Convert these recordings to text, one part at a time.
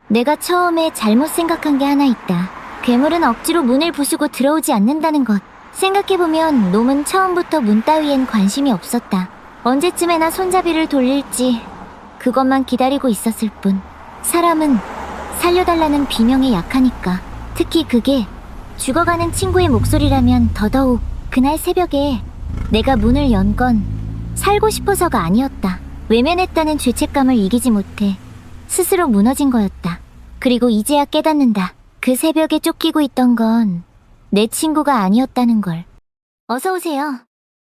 내가 처음에 잘못 생각한 게 하나 있다. 괴물은 억지로 문을 부수고 들어오지 않는다는 것. 생각해보면 놈은 처음부터 문 따위엔 관심이 없었다. 언제쯤에나 손잡이를 돌릴지 그것만 기다리고 있었을 뿐. 사람은 살려달라는 비명에 약하니까. 특히 그게 죽어가는 친구의 목소리라면 더더욱. 그날 새벽에 내가 문을 연 건 살고 싶어서가 아니었다. 외면했다는 죄책감을 이기지 못해 스스로 무너진 거였다. 그리고 이제야 깨닫는다. 그 새벽에 쫓기고 있던 건 내 친구가 아니었다는 걸. 어서 오세요.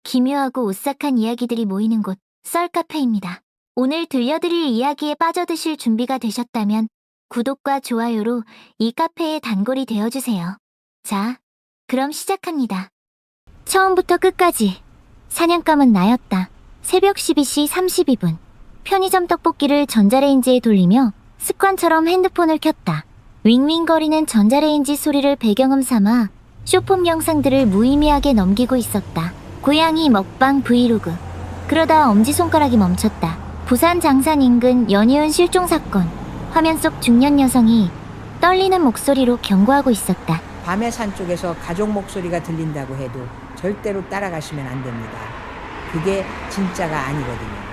기묘하고 오싹한 이야기들이 모이는 곳 썰카페입니다. 오늘 들려드릴 이야기에 빠져드실 준비가 되셨다면 구독과 좋아요로 이 카페의 단골이 되어주세요. 자, 그럼 시작합니다. 처음부터 끝까지 사냥감은 나였다. 새벽 12시 32분. 편의점 떡볶이를 전자레인지에 돌리며 습관처럼 핸드폰을 켰다. 윙윙거리는 전자레인지 소리를 배경음 삼아 쇼폼 영상들을 무의미하게 넘기고 있었다. 고양이 먹방 브이로그. 그러다 엄지손가락이 멈췄다. 부산 장산 인근 연이은 실종 사건. 화면 속 중년 여성이 떨리는 목소리로 경고하고 있었다. 밤에 산 쪽에서 가족 목소리가 들린다고 해도 절대로 따라가시면 안 됩니다. 그게 진짜가 아니거든요.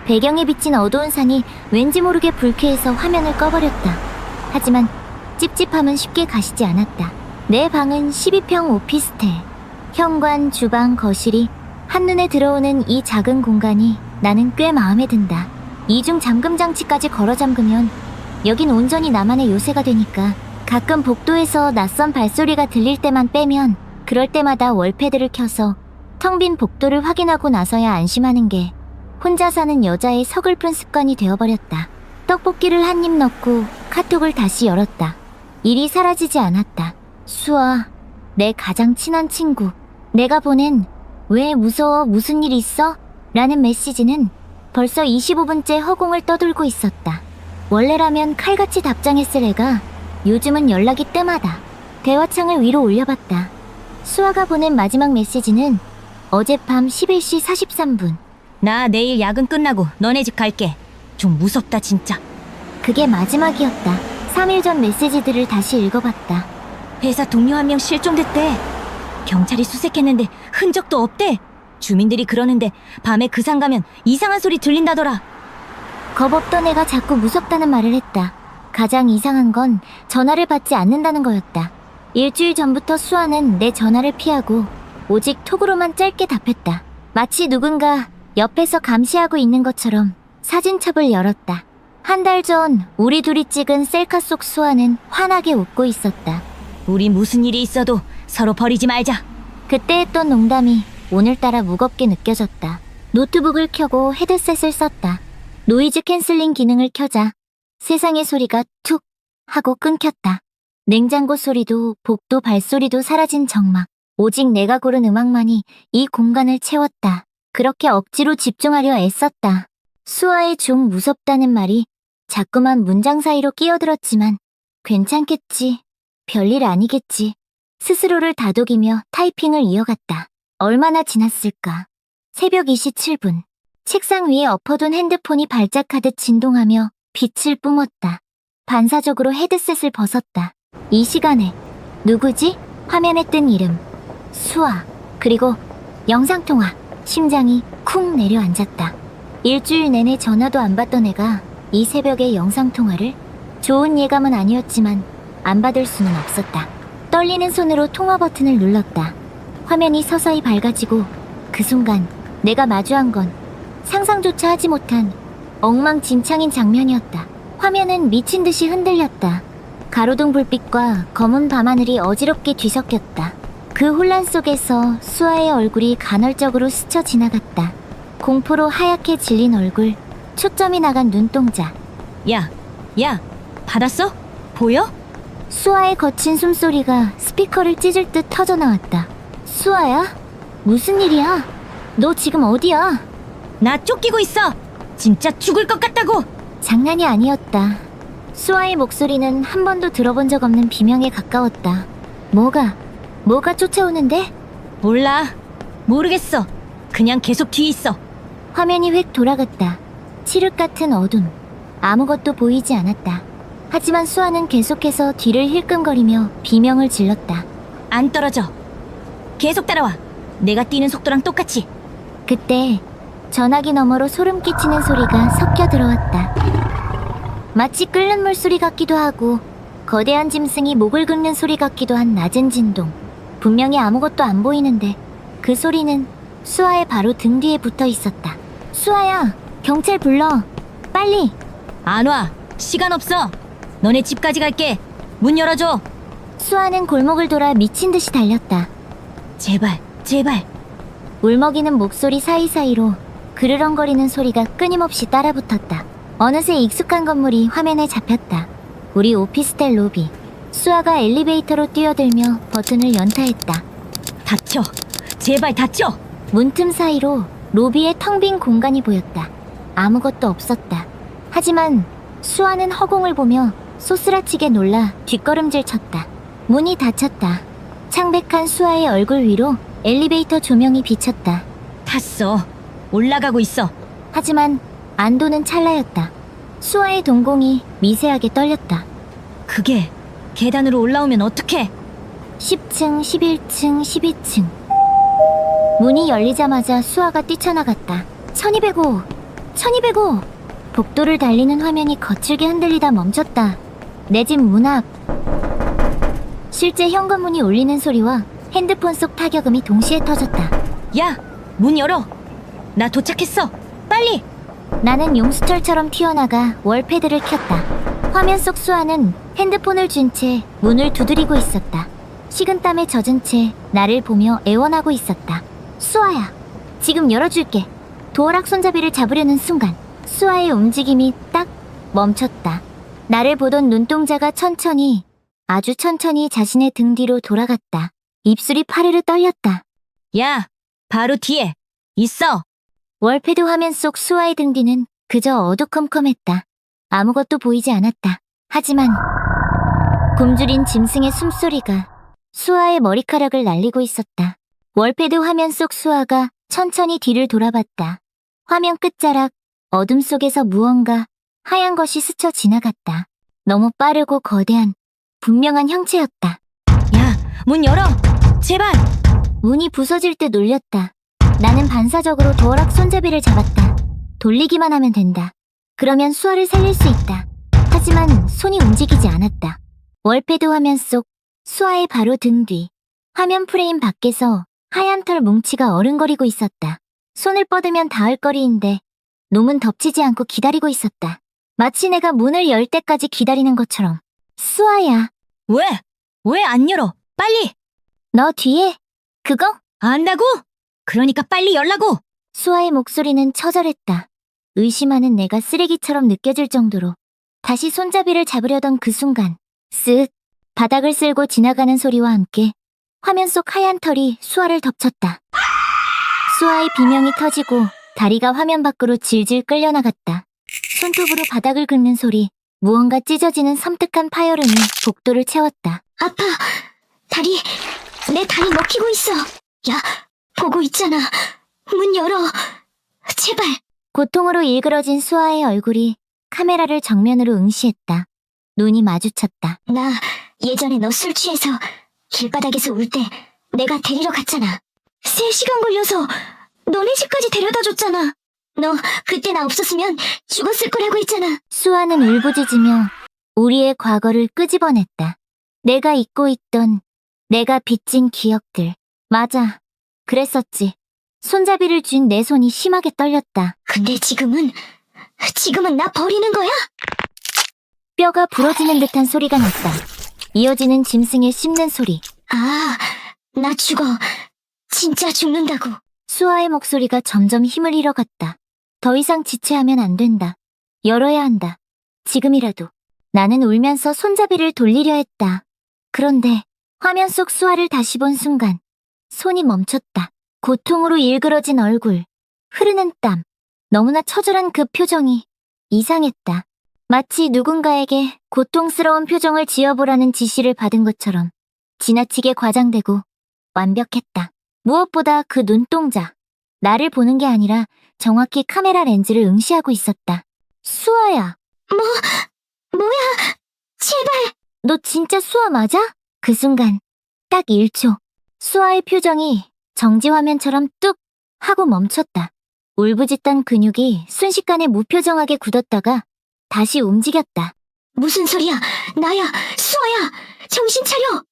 배경에 비친 어두운 산이 왠지 모르게 불쾌해서 화면을 꺼버렸다. 하지만 찝찝함은 쉽게 가시지 않았다. 내 방은 12평 오피스텔. 현관, 주방, 거실이 한눈에 들어오는 이 작은 공간이 나는 꽤 마음에 든다. 이중 잠금 장치까지 걸어 잠그면 여긴 온전히 나만의 요새가 되니까. 가끔 복도에서 낯선 발소리가 들릴 때만 빼면 그럴 때마다 월패드를 켜서 텅 빈 복도를 확인하고 나서야 안심하는 게 혼자 사는 여자의 서글픈 습관이 되어버렸다. 떡볶이를 한 입 넣고 카톡을 다시 열었다. 일이 사라지지 않았다. 수아, 내 가장 친한 친구. 내가 보낸 "왜 무서워? 무슨 일 있어?" 라는 메시지는 벌써 25분째 허공을 떠돌고 있었다. 원래라면 칼같이 답장했을 애가 요즘은 연락이 뜸하다. 대화창을 위로 올려봤다. 수아가 보낸 마지막 메시지는 어젯밤 11시 43분. 나 내일 야근 끝나고 너네 집 갈게. 좀 무섭다 진짜. 그게 마지막이었다. 3일 전 메시지들을 다시 읽어봤다. 회사 동료 한 명 실종됐대. 경찰이 수색했는데 흔적도 없대. 주민들이 그러는데 밤에 그 산 가면 이상한 소리 들린다더라. 겁없던 애가 자꾸 무섭다는 말을 했다. 가장 이상한 건 전화를 받지 않는다는 거였다. 일주일 전부터 수아는 내 전화를 피하고 오직 톡으로만 짧게 답했다. 마치 누군가 옆에서 감시하고 있는 것처럼 사진첩을 열었다. 한 달 전 우리 둘이 찍은 셀카 속 수아는 환하게 웃고 있었다. 우리 무슨 일이 있어도 서로 버리지 말자. 그때 했던 농담이 오늘따라 무겁게 느껴졌다. 노트북을 켜고 헤드셋을 썼다. 노이즈 캔슬링 기능을 켜자 세상의 소리가 툭 하고 끊겼다. 냉장고 소리도 복도 발소리도 사라진 정막. 오직 내가 고른 음악만이 이 공간을 채웠다. 그렇게 억지로 집중하려 애썼다. 수아의 좀 무섭다는 말이 자꾸만 문장 사이로 끼어들었지만 괜찮겠지. 별일 아니겠지. 스스로를 다독이며 타이핑을 이어갔다. 얼마나 지났을까. 새벽 27분. 책상 위에 엎어둔 핸드폰이 발작하듯 진동하며 빛을 뿜었다. 반사적으로 헤드셋을 벗었다. 이 시간에 누구지? 화면에 뜬 이름. 수아. 그리고 영상통화. 심장이 쿵 내려앉았다. 일주일 내내 전화도 안 받던 애가 이 새벽에 영상통화를? 좋은 예감은 아니었지만 안 받을 수는 없었다. 떨리는 손으로 통화 버튼을 눌렀다. 화면이 서서히 밝아지고 그 순간 내가 마주한 건 상상조차 하지 못한 엉망진창인 장면이었다. 화면은 미친 듯이 흔들렸다. 가로등 불빛과 검은 밤하늘이 어지럽게 뒤섞였다. 그 혼란 속에서 수아의 얼굴이 간헐적으로 스쳐 지나갔다. 공포로 하얗게 질린 얼굴, 초점이 나간 눈동자. 야, 받았어? 보여? 수아의 거친 숨소리가 스피커를 찢을 듯 터져나왔다. 수아야? 무슨 일이야? 너 지금 어디야? 나 쫓기고 있어. 진짜 죽을 것 같다고. 장난이 아니었다. 수아의 목소리는 한 번도 들어본 적 없는 비명에 가까웠다. 뭐가 쫓아오는데? 몰라. 모르겠어. 그냥 계속 뒤에 있어. 화면이 획 돌아갔다. 칠흑 같은 어둠. 아무것도 보이지 않았다. 하지만 수아는 계속해서 뒤를 힐끔거리며 비명을 질렀다. 안 떨어져. 계속 따라와. 내가 뛰는 속도랑 똑같이. 그때 전화기 너머로 소름 끼치는 소리가 섞여 들어왔다. 마치 끓는 물소리 같기도 하고 거대한 짐승이 목을 긁는 소리 같기도 한 낮은 진동. 분명히 아무것도 안 보이는데 그 소리는 수아의 바로 등 뒤에 붙어 있었다. 수아야, 경찰 불러. 빨리. 안 와. 시간 없어. 너네 집까지 갈게. 문 열어줘. 수아는 골목을 돌아 미친 듯이 달렸다. 제발, 제발. 울먹이는 목소리 사이사이로 그르렁거리는 소리가 끊임없이 따라붙었다. 어느새 익숙한 건물이 화면에 잡혔다. 우리 오피스텔 로비. 수아가 엘리베이터로 뛰어들며 버튼을 연타했다. 닫혀. 제발 닫혀. 문틈 사이로 로비에 텅 빈 공간이 보였다. 아무것도 없었다. 하지만 수아는 허공을 보며 소스라치게 놀라 뒷걸음질 쳤다. 문이 닫혔다. 창백한 수아의 얼굴 위로 엘리베이터 조명이 비쳤다. 탔어. 올라가고 있어. 하지만 안도는 찰나였다. 수아의 동공이 미세하게 떨렸다. 그게 계단으로 올라오면 어떡해? 10층, 11층, 12층. 문이 열리자마자 수아가 뛰쳐나갔다. 1205! 1205! 복도를 달리는 화면이 거칠게 흔들리다 멈췄다. 내 집 문 앞. 실제 현관문이 울리는 소리와 핸드폰 속 타격음이 동시에 터졌다. 야, 문 열어. 나 도착했어. 빨리. 나는 용수철처럼 튀어나가 월패드를 켰다. 화면 속 수아는 핸드폰을 쥔 채 문을 두드리고 있었다. 식은땀에 젖은 채 나를 보며 애원하고 있었다. 수아야, 지금 열어줄게. 도어락 손잡이를 잡으려는 순간 수아의 움직임이 딱 멈췄다. 나를 보던 눈동자가 천천히, 아주 천천히 자신의 등 뒤로 돌아갔다. 입술이 파르르 떨렸다. 야, 바로 뒤에 있어. 월패드 화면 속 수아의 등 뒤는 그저 어두컴컴했다. 아무것도 보이지 않았다. 하지만 굶주린 짐승의 숨소리가 수아의 머리카락을 날리고 있었다. 월패드 화면 속 수아가 천천히 뒤를 돌아봤다. 화면 끝자락 어둠 속에서 무언가 하얀 것이 스쳐 지나갔다. 너무 빠르고 거대한 분명한 형체였다. 야, 문 열어. 제발. 문이 부서질 듯 놀렸다. 나는 반사적으로 도어락 손잡이를 잡았다. 돌리기만 하면 된다. 그러면 수아를 살릴 수 있다. 하지만 손이 움직이지 않았다. 월패드 화면 속 수아의 바로 등 뒤. 화면 프레임 밖에서 하얀 털 뭉치가 어른거리고 있었다. 손을 뻗으면 닿을 거리인데 놈은 덮치지 않고 기다리고 있었다. 마치 내가 문을 열 때까지 기다리는 것처럼. 수아야, 왜? 왜 안 열어? 빨리. 너 뒤에 그거? 안다고? 그러니까 빨리 열라고. 수아의 목소리는 처절했다. 의심하는 내가 쓰레기처럼 느껴질 정도로. 다시 손잡이를 잡으려던 그 순간 쓱 바닥을 쓸고 지나가는 소리와 함께 화면 속 하얀 털이 수아를 덮쳤다. 수아의 비명이 터지고 다리가 화면 밖으로 질질 끌려나갔다. 손톱으로 바닥을 긁는 소리, 무언가 찢어지는 섬뜩한 파열음이 복도를 채웠다. 아파. 내 다리 먹히고 있어. 야, 보고 있잖아. 문 열어. 제발. 고통으로 일그러진 수아의 얼굴이 카메라를 정면으로 응시했다. 눈이 마주쳤다. 나 예전에 너 술 취해서 길바닥에서 울 때 내가 데리러 갔잖아. 3시간 걸려서 너네 집까지 데려다 줬잖아. 너 그때 나 없었으면 죽었을 거라고 했잖아. 수아는 울부짖으며 우리의 과거를 끄집어냈다. 내가 잊고 있던, 내가 빚진 기억들. 맞아. 그랬었지. 손잡이를 쥔 내 손이 심하게 떨렸다. 근데 지금은 나 버리는 거야? 뼈가 부러지는 듯한 소리가 났다. 이어지는 짐승의 씹는 소리. 아, 나 죽어. 진짜 죽는다고. 수아의 목소리가 점점 힘을 잃어갔다. 더 이상 지체하면 안 된다. 열어야 한다. 지금이라도. 나는 울면서 손잡이를 돌리려 했다. 그런데 화면 속 수아를 다시 본 순간 손이 멈췄다. 고통으로 일그러진 얼굴, 흐르는 땀, 너무나 처절한 그 표정이 이상했다. 마치 누군가에게 고통스러운 표정을 지어보라는 지시를 받은 것처럼 지나치게 과장되고 완벽했다. 무엇보다 그 눈동자, 나를 보는 게 아니라 정확히 카메라 렌즈를 응시하고 있었다. 수아야. 뭐야? 너 진짜 수아 맞아? 그 순간 딱 1초 수아의 표정이 정지 화면처럼 뚝 하고 멈췄다. 울부짖던 근육이 순식간에 무표정하게 굳었다가 다시 움직였다. 무슨 소리야? 나야, 수아야! 정신 차려!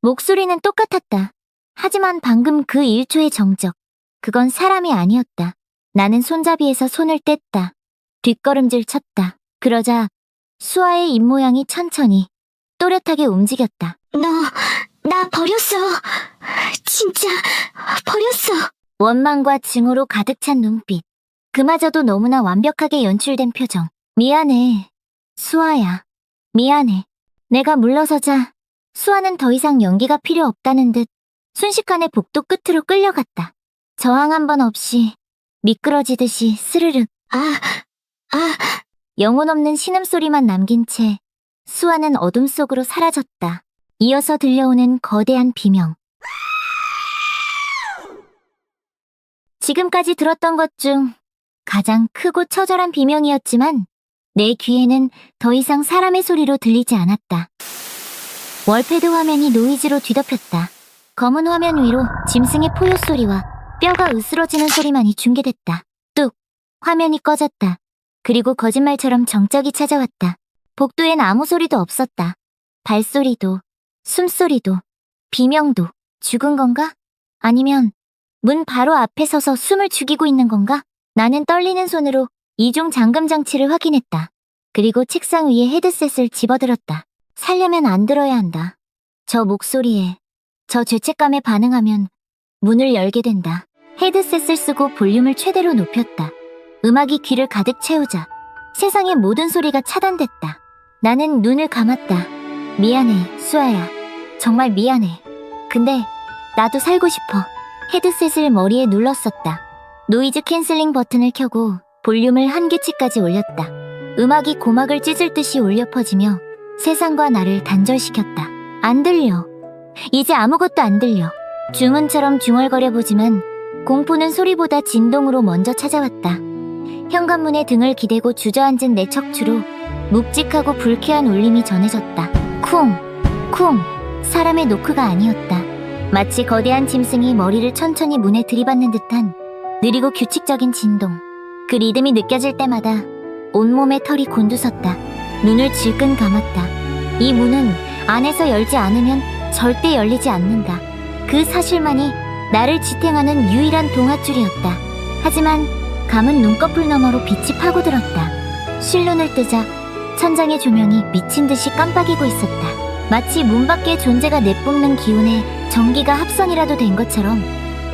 목소리는 똑같았다. 하지만 방금 그 1초의 정적, 그건 사람이 아니었다. 나는 손잡이에서 손을 뗐다. 뒷걸음질 쳤다. 그러자 수아의 입모양이 천천히 또렷하게 움직였다. 나 버렸어. 진짜, 버렸어. 원망과 증오로 가득 찬 눈빛. 그마저도 너무나 완벽하게 연출된 표정. 미안해. 수아야. 미안해. 내가 물러서자 수아는 더 이상 연기가 필요 없다는 듯 순식간에 복도 끝으로 끌려갔다. 저항 한 번 없이 미끄러지듯이 스르륵 영혼 없는 신음소리만 남긴 채 수아는 어둠 속으로 사라졌다. 이어서 들려오는 거대한 비명. 지금까지 들었던 것 중 가장 크고 처절한 비명이었지만 내 귀에는 더 이상 사람의 소리로 들리지 않았다. 월패드 화면이 노이즈로 뒤덮였다. 검은 화면 위로 짐승의 포효 소리와 뼈가 으스러지는 소리만이 중계됐다. 뚝! 화면이 꺼졌다. 그리고 거짓말처럼 정적이 찾아왔다. 복도엔 아무 소리도 없었다. 발소리도, 숨소리도, 비명도. 죽은 건가? 아니면 문 바로 앞에 서서 숨을 죽이고 있는 건가? 나는 떨리는 손으로 이중 잠금 장치를 확인했다. 그리고 책상 위에 헤드셋을 집어들었다. 살려면 안 들어야 한다. 저 목소리에, 저 죄책감에 반응하면 문을 열게 된다. 헤드셋을 쓰고 볼륨을 최대로 높였다. 음악이 귀를 가득 채우자 세상의 모든 소리가 차단됐다. 나는 눈을 감았다. 미안해, 수아야. 정말 미안해. 근데 나도 살고 싶어. 헤드셋을 머리에 눌렀었다. 노이즈 캔슬링 버튼을 켜고 볼륨을 한계치까지 올렸다. 음악이 고막을 찢을 듯이 울려 퍼지며 세상과 나를 단절시켰다. 안 들려. 이제 아무것도 안 들려. 주문처럼 중얼거려 보지만 공포는 소리보다 진동으로 먼저 찾아왔다. 현관문에 등을 기대고 주저앉은 내 척추로 묵직하고 불쾌한 울림이 전해졌다. 쿵! 쿵! 사람의 노크가 아니었다. 마치 거대한 짐승이 머리를 천천히 문에 들이받는 듯한 느리고 규칙적인 진동. 그 리듬이 느껴질 때마다 온몸에 털이 곤두섰다. 눈을 질끈 감았다. 이 문은 안에서 열지 않으면 절대 열리지 않는다. 그 사실만이 나를 지탱하는 유일한 동아줄이었다. 하지만 감은 눈꺼풀 너머로 빛이 파고들었다. 실눈을 뜨자 천장의 조명이 미친 듯이 깜빡이고 있었다. 마치 문 밖의 존재가 내뿜는 기운에 전기가 합선이라도 된 것처럼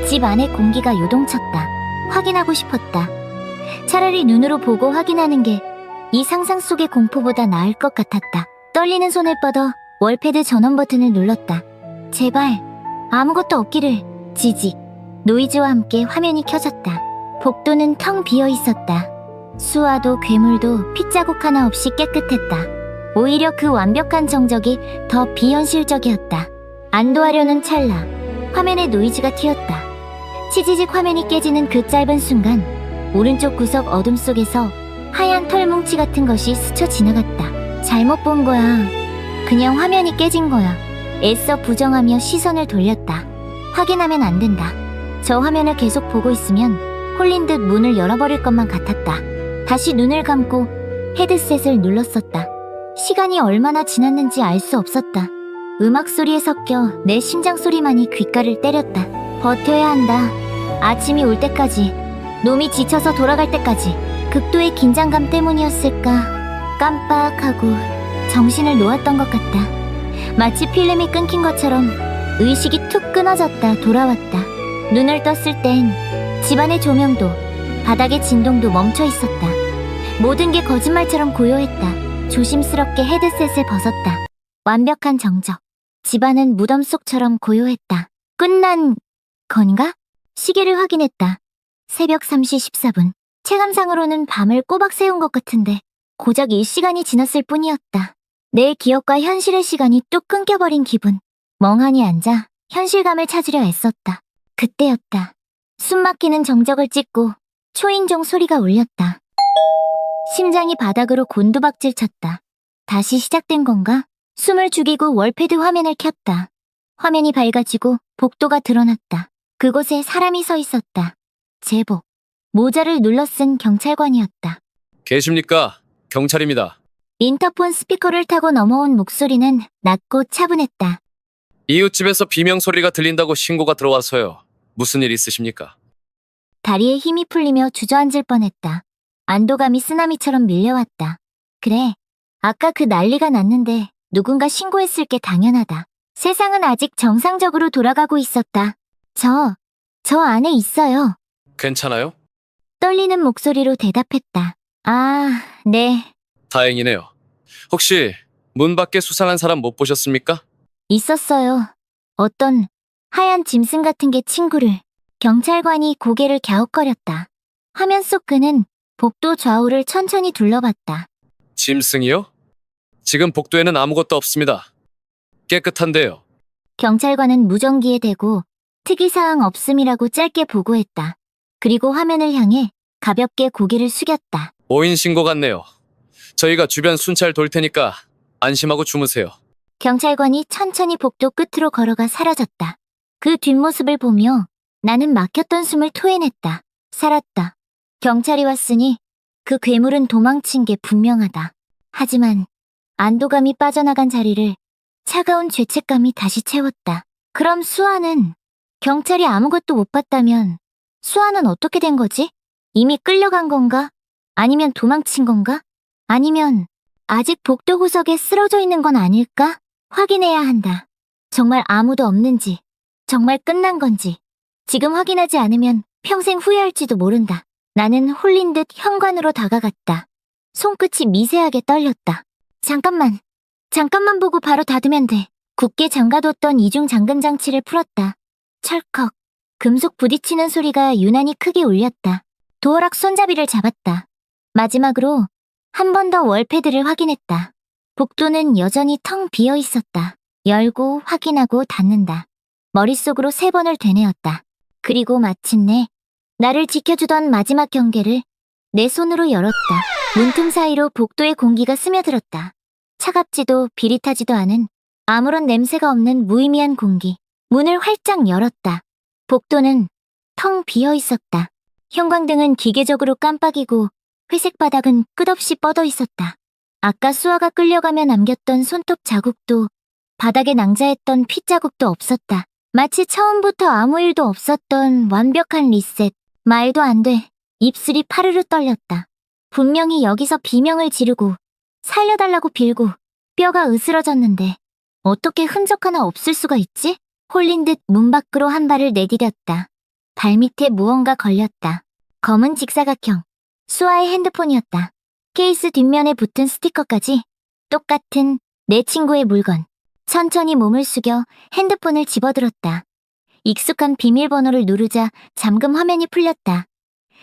집 안의 공기가 요동쳤다. 확인하고 싶었다. 차라리 눈으로 보고 확인하는 게 이 상상 속의 공포보다 나을 것 같았다. 떨리는 손을 뻗어 월패드 전원 버튼을 눌렀다. 제발 아무것도 없기를. 지직. 노이즈와 함께 화면이 켜졌다. 복도는 텅 비어 있었다. 수아도 괴물도 핏자국 하나 없이 깨끗했다. 오히려 그 완벽한 정적이 더 비현실적이었다. 안도하려는 찰나 화면에 노이즈가 튀었다. 치지직 화면이 깨지는 그 짧은 순간 오른쪽 구석 어둠 속에서 하얀 털뭉치 같은 것이 스쳐 지나갔다. 잘못 본 거야. 그냥 화면이 깨진 거야. 애써 부정하며 시선을 돌렸다. 확인하면 안 된다. 저 화면을 계속 보고 있으면 홀린 듯 문을 열어버릴 것만 같았다. 다시 눈을 감고 헤드셋을 눌렀었다. 시간이 얼마나 지났는지 알 수 없었다. 음악 소리에 섞여 내 심장 소리만이 귓가를 때렸다. 버텨야 한다. 아침이 올 때까지, 놈이 지쳐서 돌아갈 때까지. 극도의 긴장감 때문이었을까? 깜빡하고 정신을 놓았던 것 같다. 마치 필름이 끊긴 것처럼 의식이 툭 끊어졌다 돌아왔다. 눈을 떴을 땐 집안의 조명도 바닥의 진동도 멈춰 있었다. 모든 게 거짓말처럼 고요했다. 조심스럽게 헤드셋을 벗었다. 완벽한 정적. 집안은 무덤 속처럼 고요했다. 끝난 건가? 시계를 확인했다. 새벽 3시 14분. 체감상으로는 밤을 꼬박 새운 것 같은데 고작 1시간이 지났을 뿐이었다. 내 기억과 현실의 시간이 뚝 끊겨버린 기분. 멍하니 앉아 현실감을 찾으려 애썼다. 그때였다. 숨막히는 정적을 찢고 초인종 소리가 울렸다. 심장이 바닥으로 곤두박질 쳤다. 다시 시작된 건가? 숨을 죽이고 월패드 화면을 켰다. 화면이 밝아지고 복도가 드러났다. 그곳에 사람이 서 있었다. 제복. 모자를 눌러 쓴 경찰관이었다. 계십니까? 경찰입니다. 인터폰 스피커를 타고 넘어온 목소리는 낮고 차분했다. 이웃집에서 비명 소리가 들린다고 신고가 들어와서요. 무슨 일 있으십니까? 다리에 힘이 풀리며 주저앉을 뻔했다. 안도감이 쓰나미처럼 밀려왔다. 그래, 아까 그 난리가 났는데 누군가 신고했을 게 당연하다. 세상은 아직 정상적으로 돌아가고 있었다. 저 안에 있어요. 괜찮아요? 떨리는 목소리로 대답했다. 아, 네, 다행이네요. 혹시 문 밖에 수상한 사람 못 보셨습니까? 있었어요. 어떤 하얀 짐승 같은 게 친구를. 경찰관이 고개를 갸웃거렸다. 화면 속 그는 복도 좌우를 천천히 둘러봤다. 짐승이요? 지금 복도에는 아무것도 없습니다. 깨끗한데요. 경찰관은 무전기에 대고 특이사항 없음이라고 짧게 보고했다. 그리고 화면을 향해 가볍게 고개를 숙였다. 오인 신고 같네요. 저희가 주변 순찰 돌 테니까 안심하고 주무세요. 경찰관이 천천히 복도 끝으로 걸어가 사라졌다. 그 뒷모습을 보며 나는 막혔던 숨을 토해냈다. 살았다. 경찰이 왔으니 그 괴물은 도망친 게 분명하다. 하지만 안도감이 빠져나간 자리를 차가운 죄책감이 다시 채웠다. 그럼 수아는 경찰이 아무것도 못 봤다면 수아는 어떻게 된 거지? 이미 끌려간 건가? 아니면 도망친 건가? 아니면 아직 복도 구석에 쓰러져 있는 건 아닐까? 확인해야 한다. 정말 아무도 없는지, 정말 끝난 건지. 지금 확인하지 않으면 평생 후회할지도 모른다. 나는 홀린 듯 현관으로 다가갔다. 손끝이 미세하게 떨렸다. 잠깐만 보고 바로 닫으면 돼. 굳게 잠가뒀던 이중 잠금 장치를 풀었다. 철컥. 금속 부딪히는 소리가 유난히 크게 울렸다. 도어락 손잡이를 잡았다. 마지막으로 한 번 더 월패드를 확인했다. 복도는 여전히 텅 비어 있었다. 열고 확인하고 닫는다. 머릿속으로 3번을 되뇌었다. 그리고 마침내 나를 지켜주던 마지막 경계를 내 손으로 열었다. 문틈 사이로 복도의 공기가 스며들었다. 차갑지도 비릿하지도 않은 아무런 냄새가 없는 무의미한 공기. 문을 활짝 열었다. 복도는 텅 비어 있었다. 형광등은 기계적으로 깜빡이고 회색 바닥은 끝없이 뻗어 있었다. 아까 수아가 끌려가며 남겼던 손톱 자국도 바닥에 낭자했던 핏자국도 없었다. 마치 처음부터 아무 일도 없었던 완벽한 리셋. 말도 안 돼. 입술이 파르르 떨렸다. 분명히 여기서 비명을 지르고 살려달라고 빌고 뼈가 으스러졌는데 어떻게 흔적 하나 없을 수가 있지? 홀린 듯 문 밖으로 한 발을 내디뎠다. 발밑에 무언가 걸렸다. 검은 직사각형. 수아의 핸드폰이었다. 케이스 뒷면에 붙은 스티커까지 똑같은 내 친구의 물건. 천천히 몸을 숙여 핸드폰을 집어들었다. 익숙한 비밀번호를 누르자 잠금 화면이 풀렸다.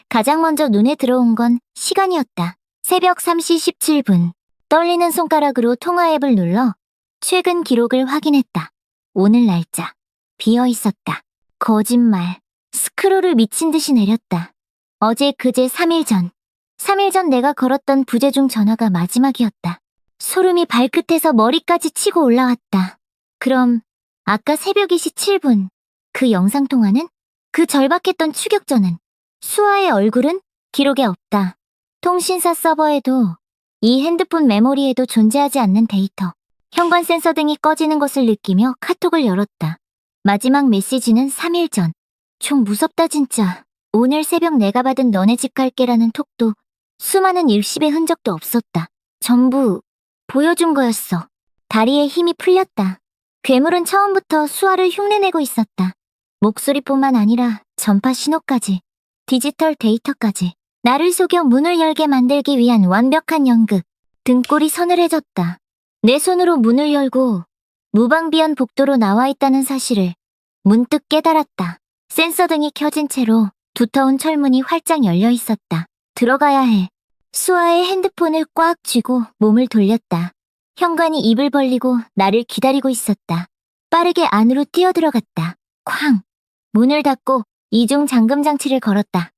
가장 먼저 눈에 들어온 건 시간이었다. 새벽 3시 17분. 떨리는 손가락으로 통화 앱을 눌러 최근 기록을 확인했다. 오늘 날짜. 비어 있었다. 거짓말. 스크롤을 미친 듯이 내렸다. 어제 그제 3일 전. 3일 전 내가 걸었던 부재중 전화가 마지막이었다. 소름이 발끝에서 머리까지 치고 올라왔다. 그럼 아까 새벽 2시 7분 그 영상통화는? 그 절박했던 추격전은? 수아의 얼굴은? 기록에 없다. 통신사 서버에도 이 핸드폰 메모리에도 존재하지 않는 데이터. 현관 센서 등이 꺼지는 것을 느끼며 카톡을 열었다. 마지막 메시지는 3일 전. 총 무섭다 진짜. 오늘 새벽 내가 받은 너네 집 갈게라는 톡도 수많은 일십의 흔적도 없었다. 전부 보여준 거였어. 다리에 힘이 풀렸다. 괴물은 처음부터 수아를 흉내내고 있었다. 목소리뿐만 아니라 전파 신호까지, 디지털 데이터까지. 나를 속여 문을 열게 만들기 위한 완벽한 연극. 등골이 서늘해졌다. 내 손으로 문을 열고 무방비한 복도로 나와 있다는 사실을 문득 깨달았다. 센서 등이 켜진 채로 두터운 철문이 활짝 열려 있었다. 들어가야 해. 수아의 핸드폰을 꽉 쥐고 몸을 돌렸다. 현관이 입을 벌리고 나를 기다리고 있었다. 빠르게 안으로 뛰어들어갔다. 쾅! 문을 닫고 이중 잠금 장치를 걸었다.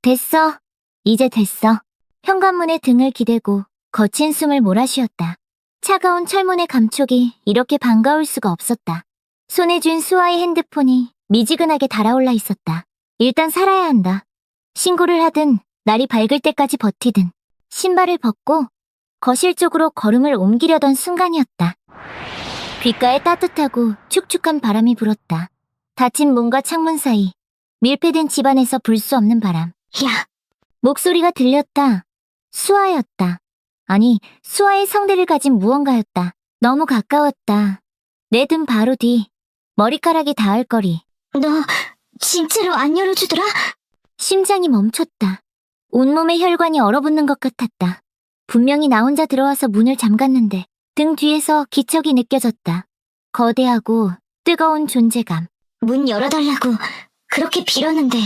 됐어. 이제 됐어. 현관문에 등을 기대고 거친 숨을 몰아쉬었다. 차가운 철문의 감촉이 이렇게 반가울 수가 없었다. 손에 쥔 수아의 핸드폰이 미지근하게 달아올라 있었다. 일단 살아야 한다. 신고를 하든 날이 밝을 때까지 버티든 신발을 벗고 거실 쪽으로 걸음을 옮기려던 순간이었다. 귓가에 따뜻하고 축축한 바람이 불었다. 닫힌 문과 창문 사이 밀폐된 집안에서 불 수 없는 바람. 야, 목소리가 들렸다. 수아였다. 아니, 수아의 성대를 가진 무언가였다. 너무 가까웠다. 내 등 바로 뒤, 머리카락이 닿을 거리. 너 진짜로 안 열어주더라? 심장이 멈췄다. 온몸의 혈관이 얼어붙는 것 같았다. 분명히 나 혼자 들어와서 문을 잠갔는데 등 뒤에서 기척이 느껴졌다. 거대하고 뜨거운 존재감. 문 열어달라고 그렇게 빌었는데.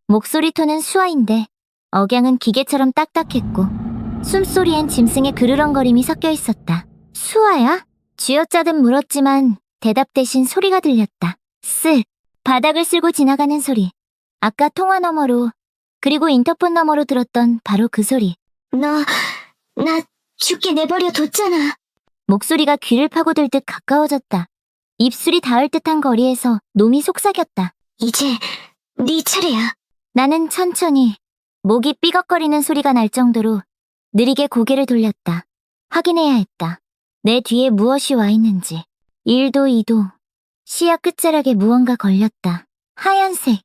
목소리 톤은 수아인데 억양은 기계처럼 딱딱했고 숨소리엔 짐승의 그르렁거림이 섞여 있었다. 수아야? 쥐어짜듯 물었지만 대답 대신 소리가 들렸다. 쓱! 바닥을 쓸고 지나가는 소리. 아까 통화 너머로 그리고 인터폰 너머로 들었던 바로 그 소리. 나 죽게 내버려 뒀잖아. 목소리가 귀를 파고들 듯 가까워졌다. 입술이 닿을 듯한 거리에서 놈이 속삭였다. 이제 네 차례야. 나는 천천히 목이 삐걱거리는 소리가 날 정도로 느리게 고개를 돌렸다. 확인해야 했다. 내 뒤에 무엇이 와 있는지. 1도 2도. 시야 끝자락에 무언가 걸렸다. 하얀색.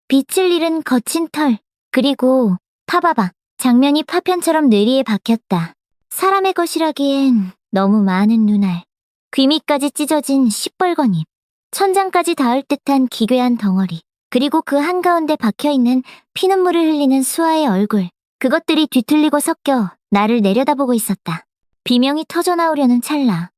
빛을 잃은 거친 털. 그리고 파봐봐. 장면이 파편처럼 뇌리에 박혔다. 사람의 것이라기엔 너무 많은 눈알. 귀 밑까지 찢어진 시뻘건 입. 천장까지 닿을 듯한 기괴한 덩어리. 그리고 그 한가운데 박혀있는 피눈물을 흘리는 수아의 얼굴. 그것들이 뒤틀리고 섞여 나를 내려다보고 있었다. 비명이 터져나오려는 찰나.